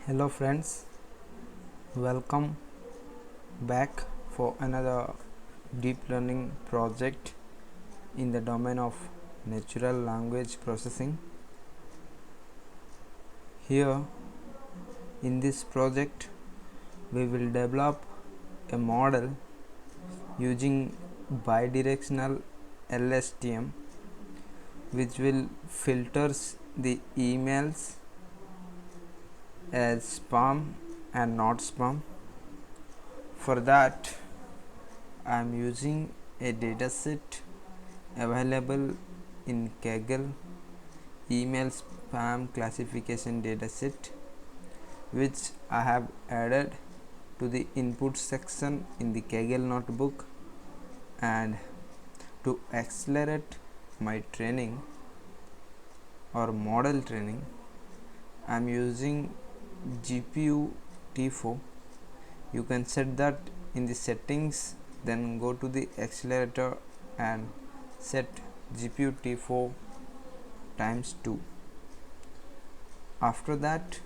Hello friends, welcome back for another deep learning project in the domain of natural language processing. Here in this project we will develop a model using bidirectional LSTM which will filters the emails as spam and not spam. For that I am using a dataset available in Kaggle email spam classification dataset, which I have added to the input section in the Kaggle notebook. And to accelerate my training or model training, I am using GPU T4. You can set that in the settings, then go to the accelerator and set GPU T4 times 2. After that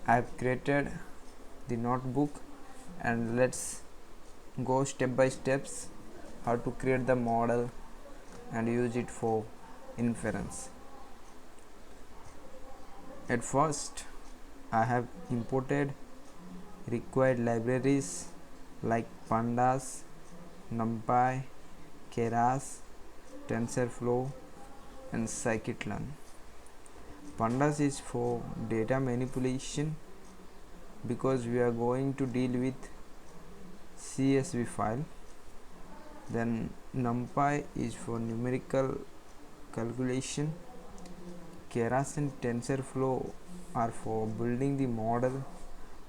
I have created the notebook, and let's go step by steps how to create the model and use it for inference. At first I have imported required libraries like pandas, NumPy, Keras, Tensorflow and scikit-learn. Pandas is for data manipulation because we are going to deal with CSV file. Then NumPy is for numerical calculation. Keras and Tensorflow are for building the model,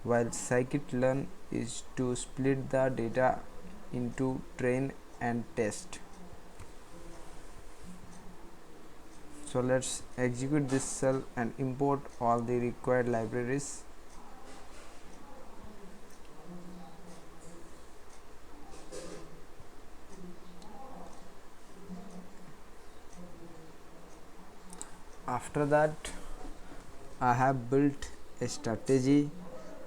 while scikit-learn is to split the data into train and test. So let's execute this cell and import all the required libraries. After that I have built a strategy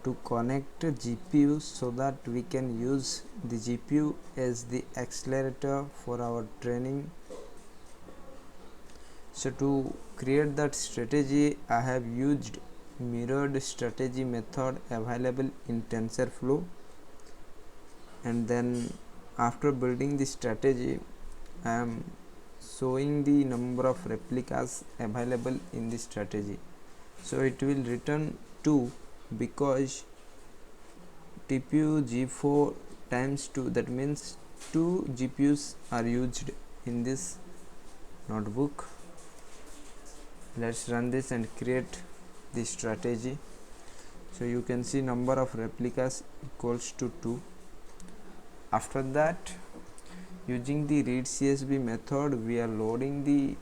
to connect GPU so that we can use the GPU as the accelerator for our training. So to create that strategy I have used mirrored strategy method available in Tensorflow, and then after building the strategy I am showing the number of replicas available in the strategy. So it will return 2 because TPU G4 times 2, that means 2 GPUs are used in this notebook. Let's run this and create the strategy. So you can see number of replicas equals to 2. After that, using the read CSV method, we are loading the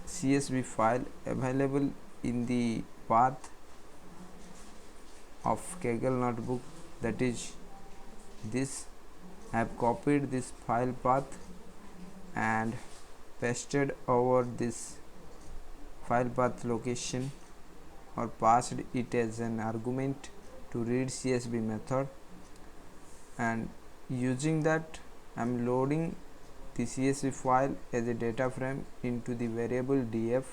CSV file available in the path of Kaggle notebook, that is this. I have copied this file path and pasted over this file path location, or passed it as an argument to read CSV method, and using that I am loading the CSV file as a data frame into the variable df,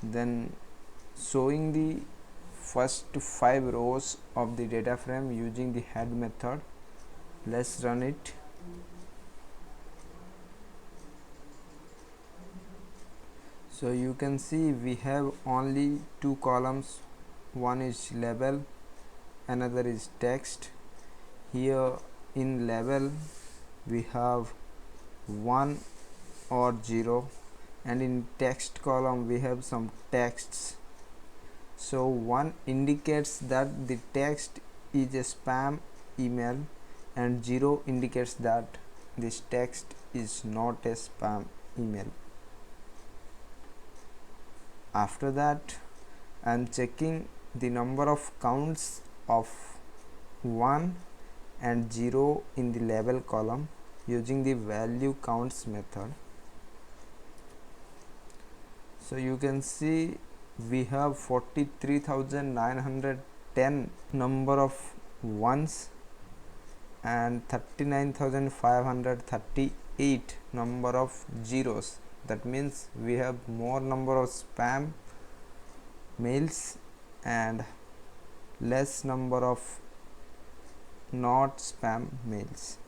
then showing the first 5 rows of the data frame using the head method. Let's run it. So you can see we have only 2 columns, one is label, another is text. Here in label we have 1 or 0, and in text column we have some texts. So 1 indicates that the text is a spam email, and 0 indicates that this text is not a spam email. After that I am checking the number of counts of 1 and 0 in the label column using the value counts method. So you can see we have 43,910 number of ones and 39,538 number of zeros. That means we have more number of spam mails and less number of not spam mails.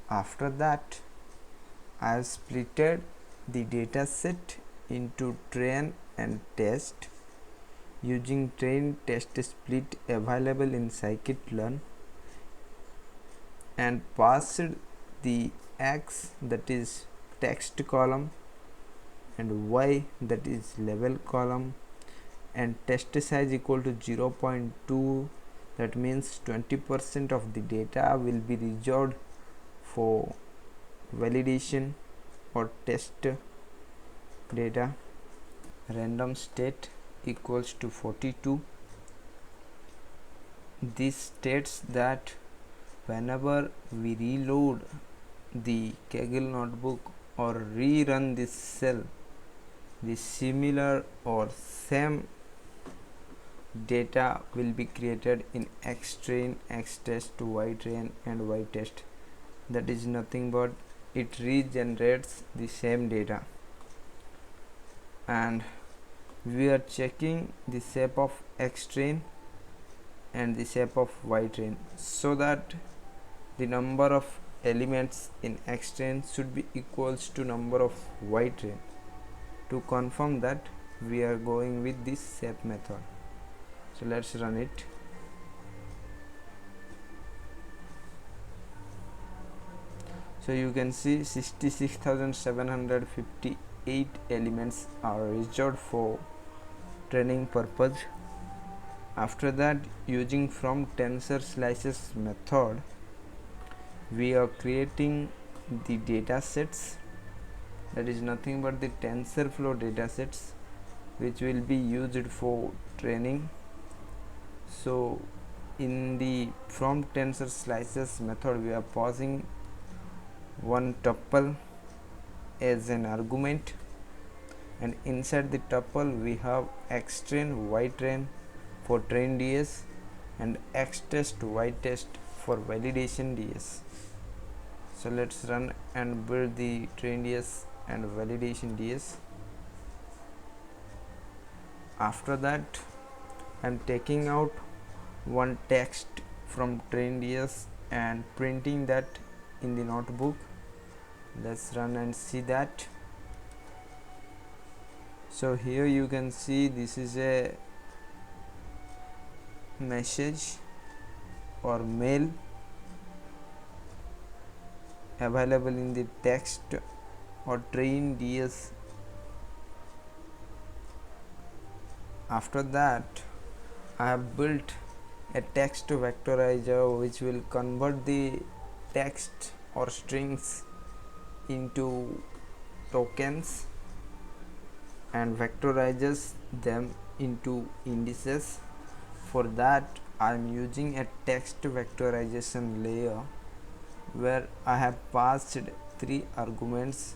After that, I have splitted the data set into train and test using train test split available in scikit-learn and passed the x, that is text column, and y, that is level column, and test size equal to 0.2. that means 20% of the data will be reserved for validation or test data. Random state equals to 42. This states that whenever we reload the Kaggle notebook or rerun this cell, the similar or same data will be created in xtrain, xtest, ytrain and ytest. That is nothing but it regenerates the same data, and we are checking the shape of xtrain and the shape of ytrain so that the number of elements in xtrain should be equals to number of ytrain. To confirm that, we are going with this shape method. So let's run it. So you can see 66,758 elements are reserved for training purpose. After that, using from tensor slices method, we are creating the data sets, that is nothing but the Tensorflow data sets which will be used for training. So in the from tensor slices method, we are passing one tuple as an argument, and inside the tuple we have xtrain, ytrain for train ds and xtest, ytest for validation ds. So let's run and build the train ds and validation ds. After that, I am taking out one text from train ds and printing that in the notebook. Let's run and see that. So here you can see this is a message or mail available in the text or train ds. After that, I have built a text vectorizer which will convert the text or strings into tokens and vectorizes them into indices. For that, I am using a text vectorization layer where I have passed 3 arguments.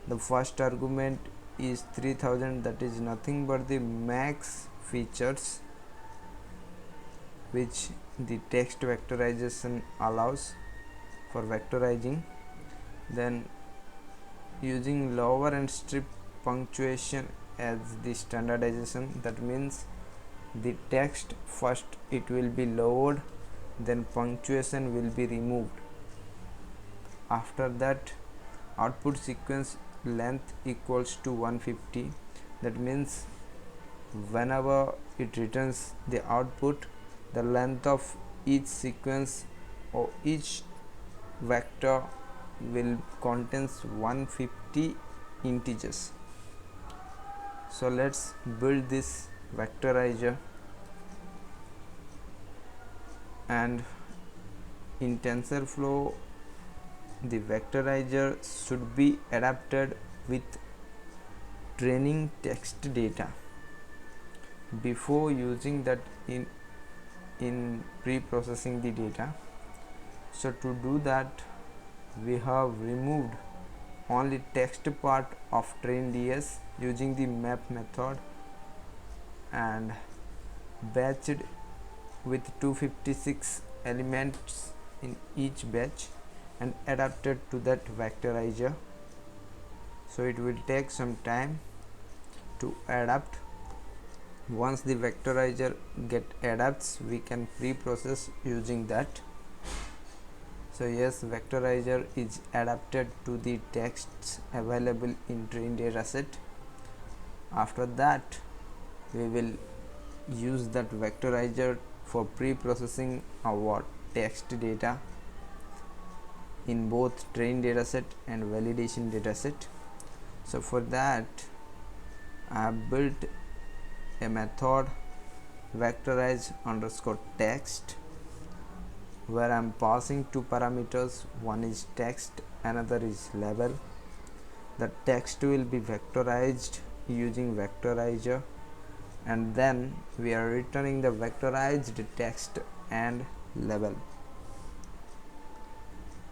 The first argument is 3000, that is nothing but the max features which the text vectorization allows for vectorizing. Then using lower and strip punctuation as the standardization, that means the text first it will be lowered, then punctuation will be removed. After that, output sequence length equals to 150, that means whenever it returns the output, the length of each sequence or each vector will contains 150 integers. So let's build this vectorizer, and in Tensorflow the vectorizer should be adapted with training text data before using that in pre-processing the data. So to do that, we have removed only text part of train DS using the map method and batched with 256 elements in each batch and adapted to that vectorizer. So it will take some time to adapt. Once the vectorizer adapts, we can pre-process using that. So yes, vectorizer is adapted to the texts available in train dataset. After that, we will use that vectorizer for pre-processing our text data in both train dataset and validation dataset. So for that, I have built a method vectorize underscore text, where I am passing two parameters. One is text, another is label. The text will be vectorized using vectorizer, and then we are returning the vectorized text and label.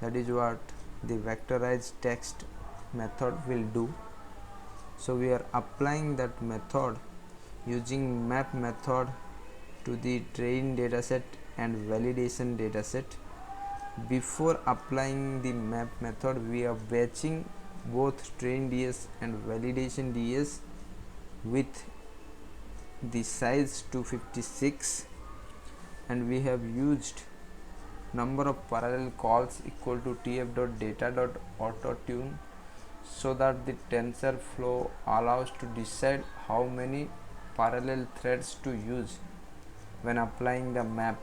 That is what the vectorized text method will do. So we are applying that method using map method to the train dataset and validation dataset. Before applying the map method, we are batching both train DS and validation DS with the size 256, and we have used number of parallel calls equal to tf.data.autotune, so that the TensorFlow allows to decide how many parallel threads to use when applying the map,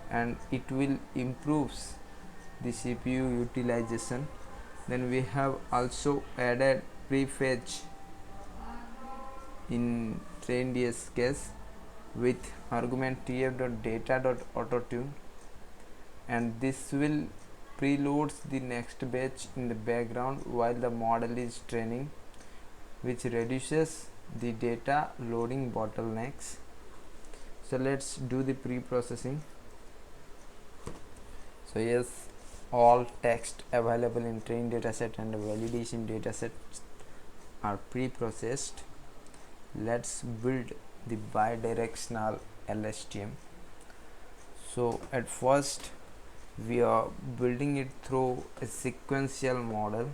and it will improves the CPU utilization. Then we have also added prefetch in train DS case with argument tf.data.autotune, and this will preloads the next batch in the background while the model is training, which reduces the data loading bottlenecks. So let's do the pre-processing. So yes, all text available in train dataset and validation dataset are pre-processed. Let's build the bidirectional LSTM. So at first, we are building it through a sequential model.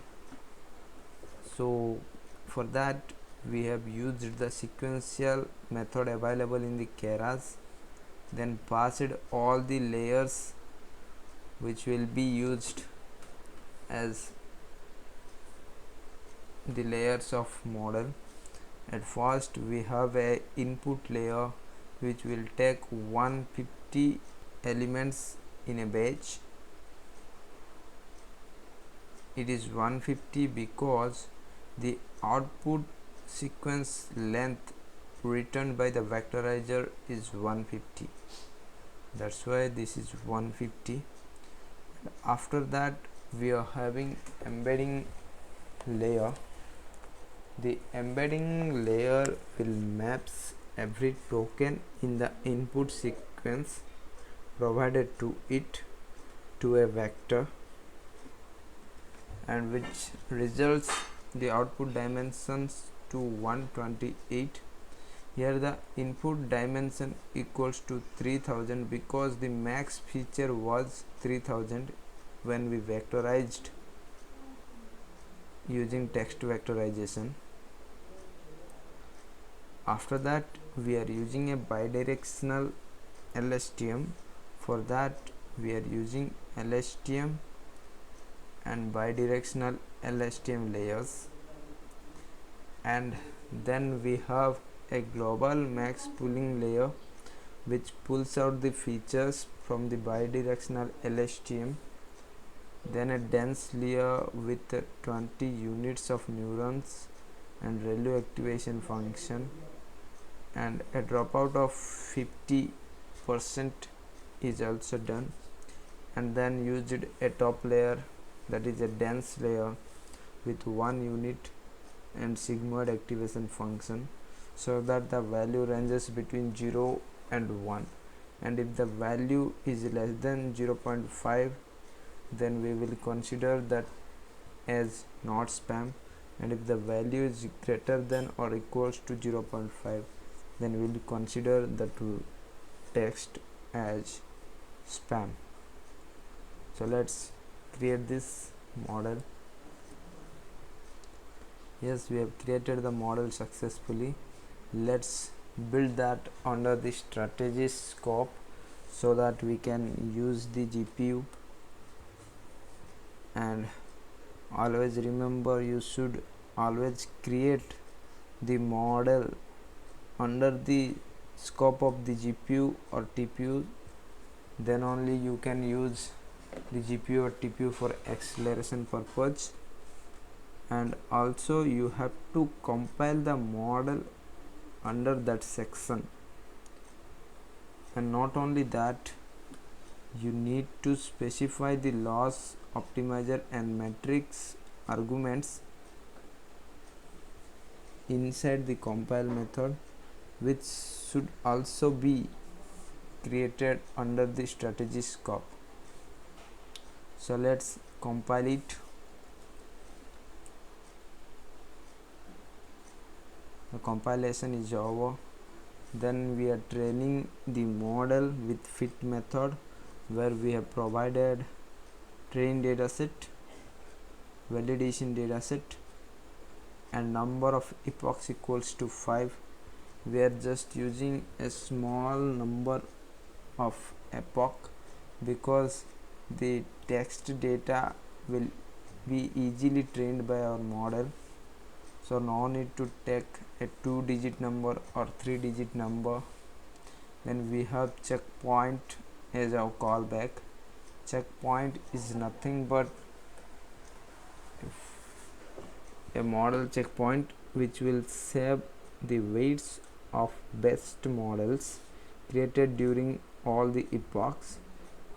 So for that, we have used the sequential method available in the Keras, then passed all the layers which will be used as the layers of model. At first, we have a input layer which will take 150 elements in a batch. It is 150 because the output sequence length returned by the vectorizer is 150. That's why this is 150. After that, we are having embedding layer. The embedding layer will maps every token in the input sequence provided to it to a vector, and which results the output dimensions to 128. Here the input dimension equals to 3000 because the max feature was 3000 when we vectorized using text vectorization. After that, we are using a bidirectional LSTM. For that, we are using LSTM and bidirectional LSTM layers, and then we have a global max pooling layer which pulls out the features from the bidirectional LSTM, then a dense layer with 20 units of neurons and ReLU activation function, and a dropout of 50% is also done, and then used a top layer, that is a dense layer with 1 unit and sigmoid activation function, so that the value ranges between 0 and 1, and if the value is less than 0.5, then we will consider that as not spam, and if the value is greater than or equals to 0.5, then we'll consider the text as spam. So let's create this model. Yes, we have created the model successfully. Let's build that under the strategy scope so that we can use the GPU. And always remember, you should always create the model under the scope of the GPU or TPU, then only you can use the GPU or TPU for acceleration purpose. And also you have to compile the model under that section, and not only that, you need to specify the loss optimizer and matrix arguments inside the compile method, which should also be created under the strategy scope. So let's compile it. The compilation is over. Then we are training the model with fit method, where we have provided train dataset, validation dataset, and number of epochs equals to 5. We are just using a small number of epoch because the text data will be easily trained by our model, so no need to take a 2-digit number or 3-digit number. Then we have checkpoint as our callback. Checkpoint is nothing but a model checkpoint which will save the weights of best models created during all the epochs,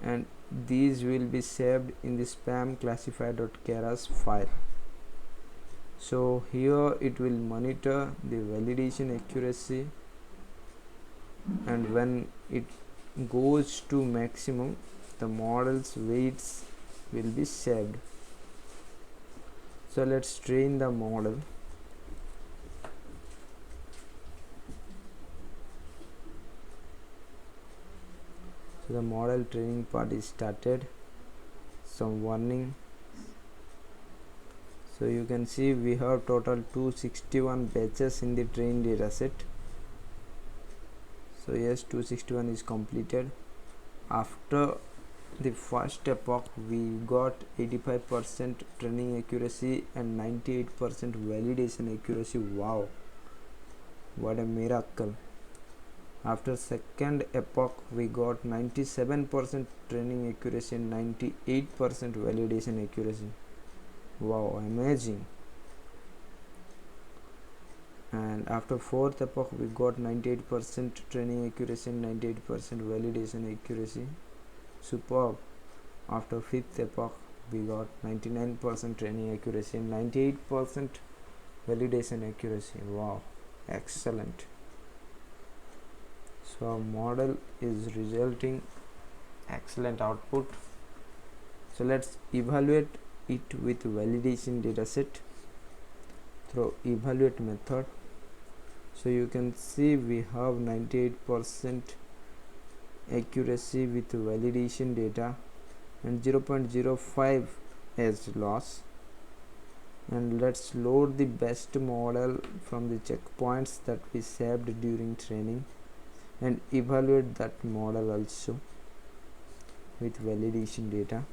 and these will be saved in the spam classifier.keras file. So here it will monitor the validation accuracy, and when it goes to maximum, the model's weights will be saved. So let's train the model. So the model training part is started. Some warning. So you can see we have total 261 batches in the train dataset. So yes, 261 is completed. After the first epoch, we got 85% training accuracy and 98% validation accuracy. Wow, what a miracle. After second epoch, we got 97% training accuracy and 98% validation accuracy. Wow, amazing. And after fourth epoch, we got 98% training accuracy and 98% validation accuracy. Superb. After fifth epoch, we got 99% training accuracy and 98% validation accuracy. Wow, excellent. So our model is resulting excellent output. So let's evaluate it with validation dataset through evaluate method. So you can see we have 98% accuracy with validation data and 0.05 as loss. And let's load the best model from the checkpoints that we saved during training and evaluate that model also with validation data.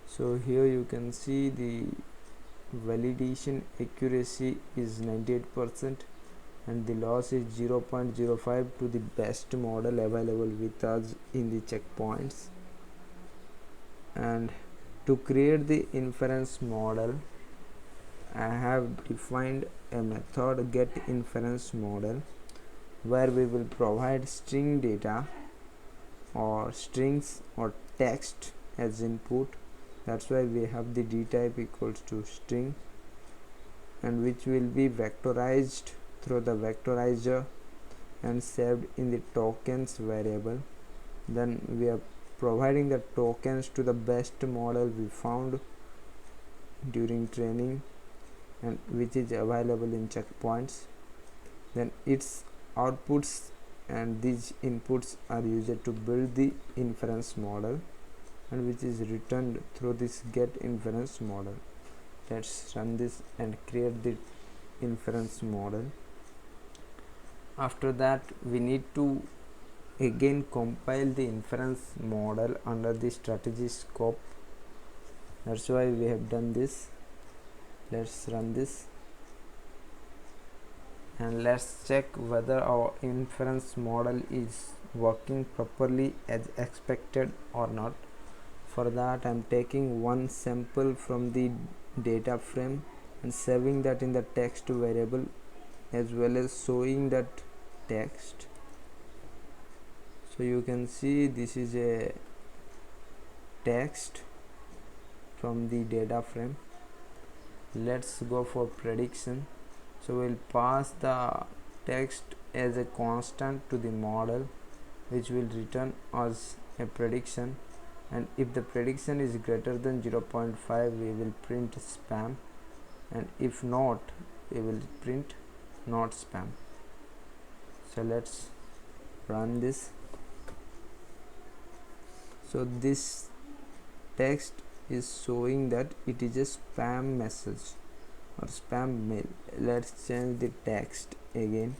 So here you can see the validation accuracy is 98% and the loss is 0.05 to the best model available with us in the checkpoints. And to create the inference model, I have defined a method get inference model, where we will provide string data or strings or text as input. That's why we have the d type equals to string, and which will be vectorized through the vectorizer and saved in the tokens variable. Then we are providing the tokens to the best model we found during training and which is available in checkpoints. Then its outputs and these inputs are used to build the inference model, and which is returned through this get inference model. Let's run this and create the inference model. After that, we need to again compile the inference model under the strategy scope. That's why we have done this. Let's run this and let's check whether our inference model is working properly as expected or not. For that, I'm taking one sample from the data frame and saving that in the text variable, as well as showing that text. So you can see this is a text from the data frame. Let's go for prediction. So we'll pass the text as a constant to the model, which will return as a prediction, and if the prediction is greater than 0.5 we will print spam, and if not we will print not spam. So let's run this. So this text is showing that it is a spam message or spam mail. Let's change the text again.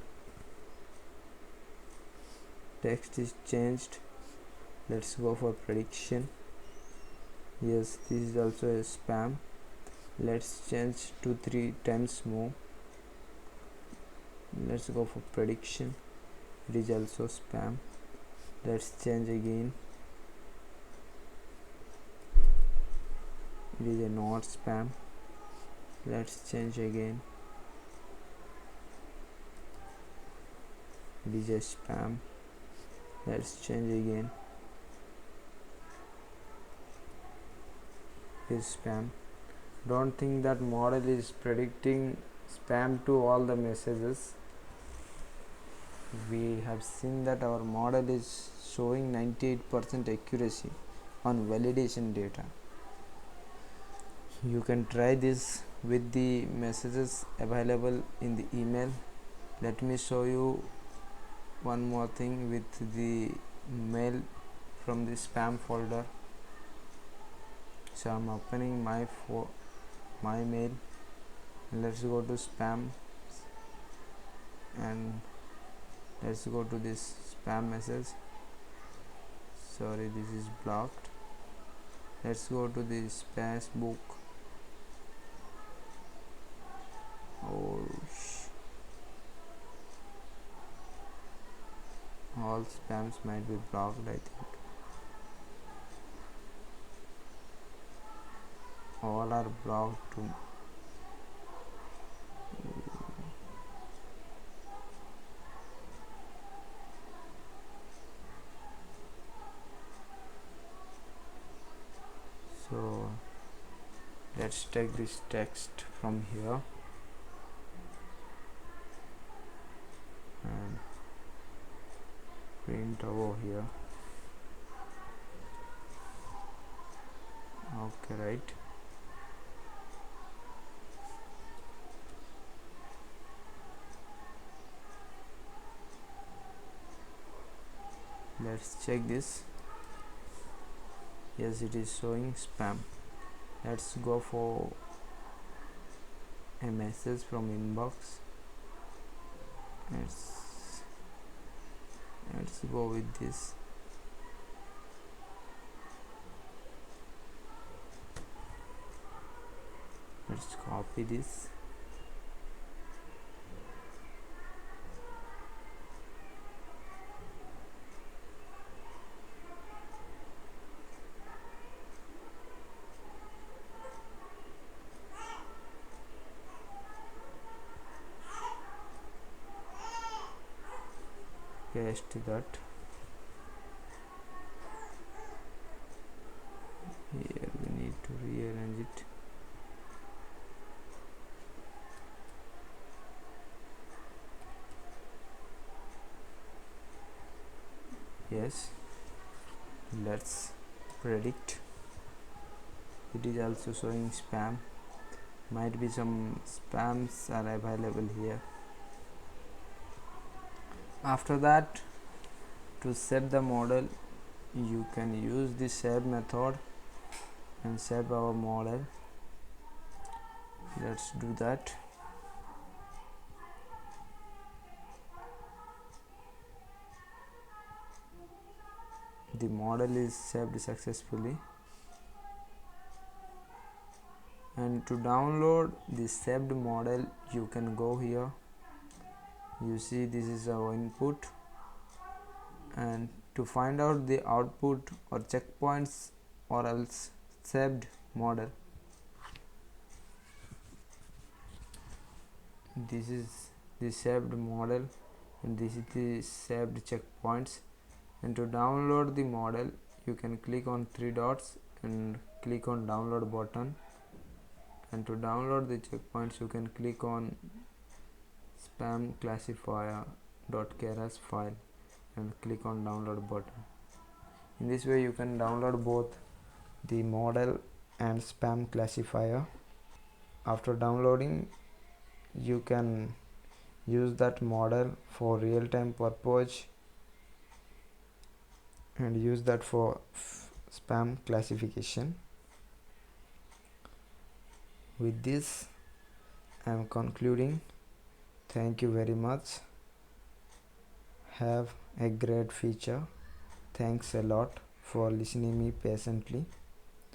Text is changed. Let's go for prediction. Yes, this is also a spam. Let's change 2-3 times more. Let's go for prediction. It is also spam. Let's change again. It is a not spam. Let's change again. It is a spam. Let's change again. It is spam. Don't think that model is predicting spam to all the messages. We have seen that our model is showing 98% accuracy on validation data. You can try this with the messages available in the email. Let me show you one more thing with the mail from the spam folder. So I'm opening my mail. Let's go to spam and let's go to this spam message. Sorry, this is blocked. Let's go to the spam book. All spams might be blocked, I think. All are blocked too. So let's take this text from here and print over here. Okay, right. Let's check this. Yes, it is showing spam. Let's go for a message from inbox. Let's go with this. Let's copy this. Paste that. Here we need to rearrange it. Yes, let's predict. It is also showing spam. might be some spams are available here. After that, to set the model, you can use the save method and save our model. Let's do that. The model is saved successfully, and to download the saved model you can go here. You see this is our input, and to find out the output or checkpoints or else saved model, this is the saved model and this is the saved checkpoints. And to download the model you can click on three dots and click on download button, and to download the checkpoints you can click on spam classifier.keras file and click on download button. In this way you can download both the model and spam classifier. After downloading you can use that model for real-time purpose and use that for spam classification. With this I am concluding. Thank you very much. Have a great future. Thanks a lot for listening me patiently.